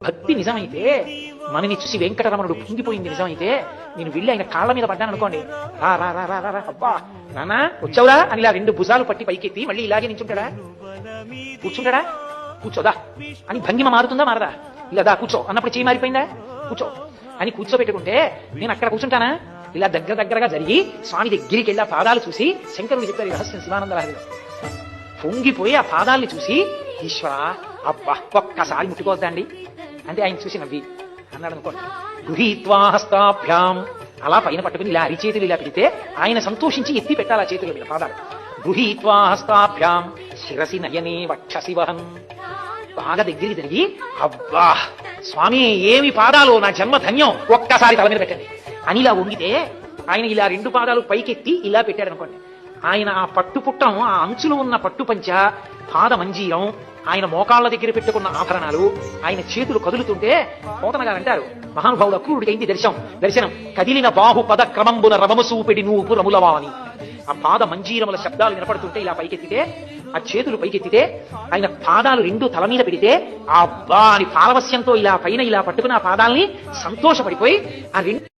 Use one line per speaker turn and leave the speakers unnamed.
భక్తి నిజమైతే మనని చూసి వెంకటరమణుడు పొంగిపోయింది నిజమైతే నేను వెళ్ళి ఆయన కాళ్ళ మీద పడ్డాను అనుకోండి, రా రా రా రా రా అబ్బా నానా వచ్చావురా అని ఇలా రెండు భుజాలు పట్టి పైకెత్తి మళ్ళీ ఇలాగే నించుంటాడా? కూర్చుంటాడా? కూర్చోదా అని భంగిమ మారుతుందా మారదా? ఇలా దా కూర్చో అన్నప్పుడు చేయి మారిపోయిందా? కూర్చో అని కూర్చోబెట్టుకుంటే నేను అక్కడ కూర్చుంటానా? ఇలా దగ్గరగా జరిగి స్వామి దగ్గరికి వెళ్ళి ఆ పాదాలు చూసి శంకరుడు చెప్పారు ఈ రహస్యం శివానంద లహరిలో. పొంగిపోయి ఆ పాదాలని చూసి ఈశ్వర అబ్బా ఒక్కసారి ముట్టుకోవద్దండి అంటే ఆయన చూసి నవ్వి అన్నాడు అనుకోండి, గృహీత్వా హస్తాభ్యాం అలా పైన పట్టుకుని ఇలా అరిచేతులు ఇలా పెడితే ఆయన సంతోషించి ఎత్తి పెట్టాలి ఆ చేతుల మీద పాదాలు. గృహీత్వా హస్తాభ్యాం శిరసి నయనే వక్షసి వహన్ బాగా దగ్గరికి తిరిగి అబ్బా స్వామి ఏమి పాదాలు నా జన్మ ధన్యం ఒక్కసారి తల మీద పెట్టండి అని ఇలా వంగితే ఆయన ఇలా రెండు పాదాలు పైకెత్తి ఇలా పెట్టాడు అనుకోండి, ఆయన ఆ పట్టుపుట్టం ఆ అంచులో ఉన్న పట్టు పంచ పాద మంజీరం ఆయన మోకాళ్ళ దగ్గర పెట్టుకున్న ఆభరణాలు ఆయన చేతులు కదులుతుంటే పోతన గారు అంటారు మహానుభావుడు అక్రూరుడికైంది దర్శనం కదిలిన బాహు పద క్రమంబున రవమసూపెడి నువ్వు రములవా అని ఆ పాద మంజీరముల శబ్దాలు వినపడుతుంటే ఇలా పైకెత్తితే ఆ చేతులు పైకెత్తితే ఆయన పాదాలు రెండు తల మీద పెడితే అబ్బా అని పారవస్యంతో ఇలా పైన ఇలా పట్టుకుని ఆ పాదాలని సంతోషపడిపోయి ఆ రెండు